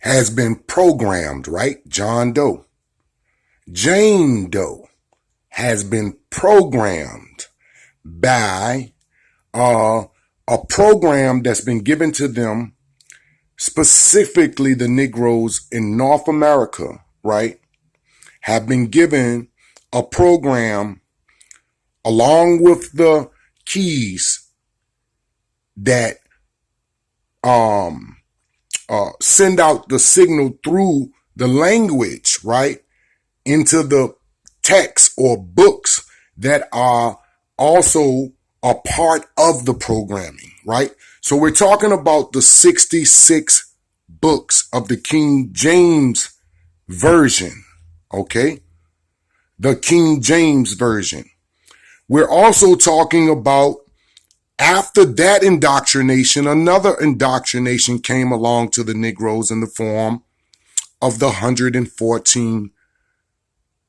has been programmed, right? John Doe. Jane Doe has been programmed by a program that's been given to them, specifically the Negroes in North America, right, have been given a program along with the keys that send out the signal through the language, right, into the texts or books that are also a part of the programming, right? So we're talking about the 66 books of the King James Version, okay? The King James Version. We're also talking about, after that indoctrination, another indoctrination came along to the Negroes in the form of the 114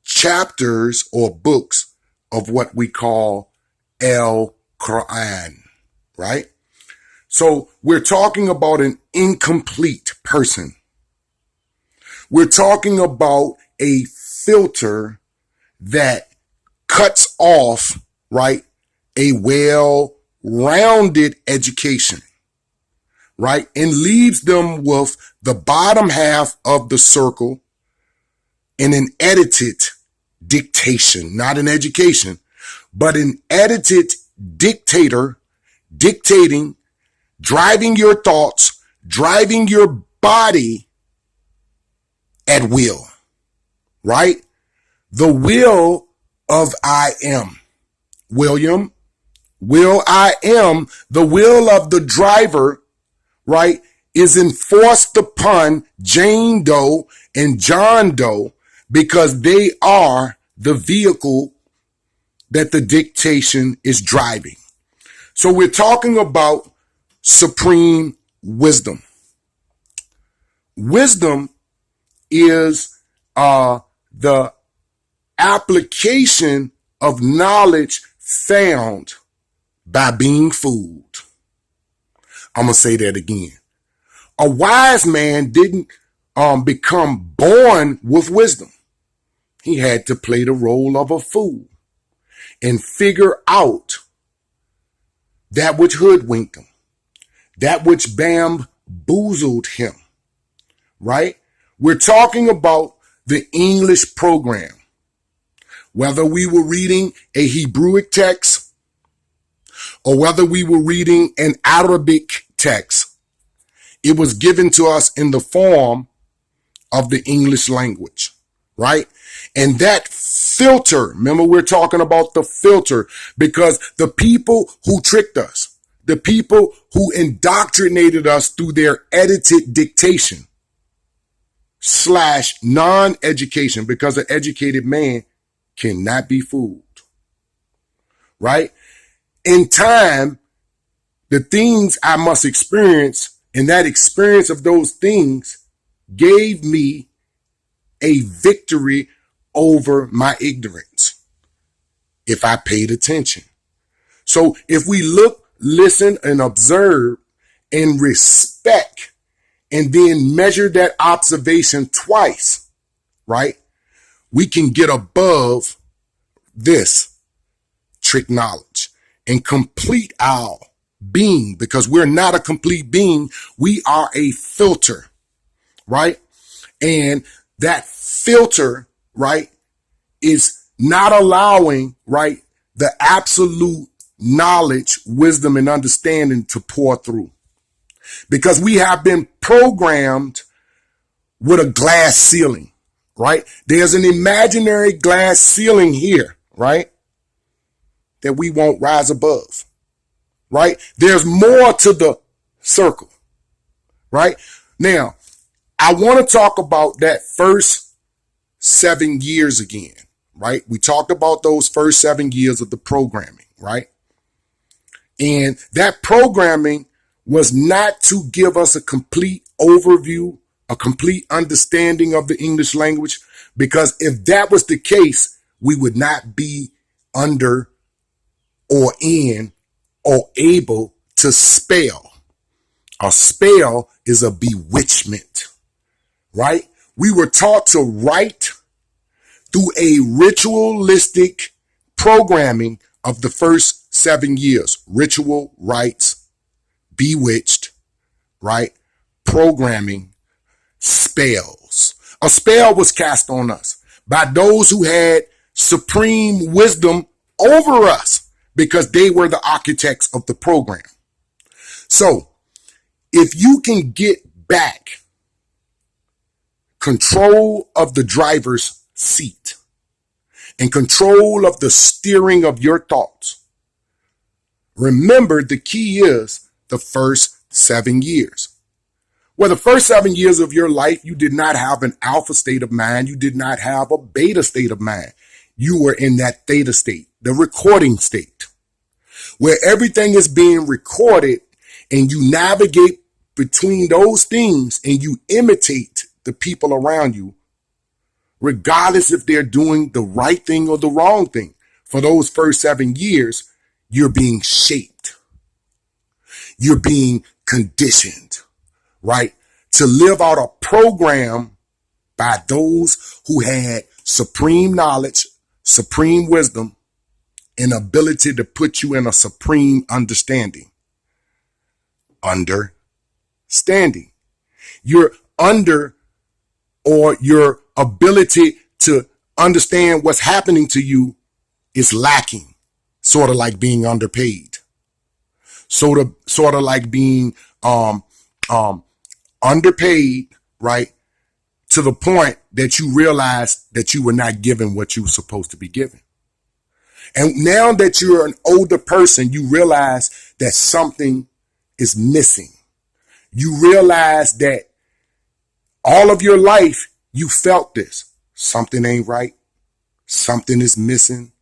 chapters or books of what we call Quran, right? So we're talking about an incomplete person. We're talking about a filter that cuts off, right, a well-rounded education, right, and leaves them with the bottom half of the circle in an edited dictation, not an education, but an edited dictator dictating, driving your thoughts, driving your body at will, right? The will of I am. William, will I am, the will of the driver, right, is enforced upon Jane Doe and John Doe because they are the vehicle that the dictation is driving. So we're talking about supreme wisdom. Wisdom is the application of knowledge found by being fooled. I'm going to say that again. A wise man didn't become born with wisdom. He had to play the role of a fool and figure out that which hoodwinked him, that which bamboozled him, right? We're talking about the English program. Whether we were reading a Hebrewic text or whether we were reading an Arabic text, it was given to us in the form of the English language, right? And that filter, remember we're talking about the filter, because the people who tricked us, the people who indoctrinated us through their edited dictation / non-education, because an educated man cannot be fooled, right? In time, the things I must experience, and that experience of those things gave me a victory over my ignorance if I paid attention. So if we look, listen, and observe and respect, and then measure that observation twice, right, we can get above this trick knowledge and complete our being, because we're not a complete being. We are a filter, right? And that filter, right, is not allowing, right, the absolute knowledge, wisdom, and understanding to pour through, because we have been programmed with a glass ceiling, right? There's an imaginary glass ceiling here, right, that we won't rise above, right? There's more to the circle, right? Now, I want to talk about that first 7 years again, right? We talked about those first 7 years of the programming, right? And that programming was not to give us a complete overview, a complete understanding of the English language, because if that was the case, we would not be under or in or able to spell. A spell is a bewitchment, right? We were taught to write through a ritualistic programming of the first 7 years. Ritual, rites, bewitched, right? Programming, spells. A spell was cast on us by those who had supreme wisdom over us because they were the architects of the program. So if you can get back control of the driver's seat and control of the steering of your thoughts, remember the key is the first 7 years. Well, the first 7 years of your life, you did not have an alpha state of mind. You did not have a beta state of mind. You were in that theta state, the recording state, where everything is being recorded and you navigate between those things and you imitate the people around you, regardless if they're doing the right thing or the wrong thing. For those first 7 years, you're being shaped. You're being conditioned, right? To live out a program by those who had supreme knowledge, supreme wisdom, and ability to put you in a supreme understanding. Understanding. You're under, or your ability to understand what's happening to you is lacking, sort of like being underpaid, sort of like being underpaid, right? To the point that you realize that you were not given what you were supposed to be given. And now that you're an older person, you realize that something is missing. You realize that all of your life, you felt this. Something ain't right. Something is missing.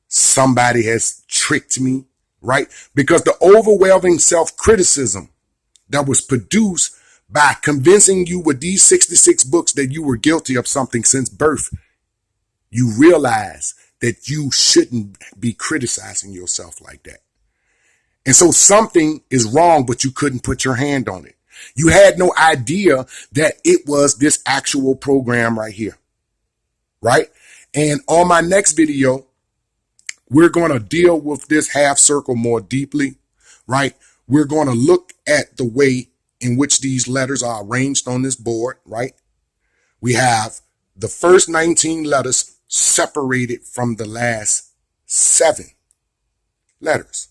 Somebody has tricked me, right? Because the overwhelming self-criticism that was produced by convincing you with these 66 books that you were guilty of something since birth, you realize that you shouldn't be criticizing yourself like that. And so something is wrong, but you couldn't put your hand on it. You had no idea that it was this actual program right here, right? And on my next video, we're going to deal with this half circle more deeply, right? We're going to look at the way in which these letters are arranged on this board, right? We have the first 19 letters separated from the last 7 letters.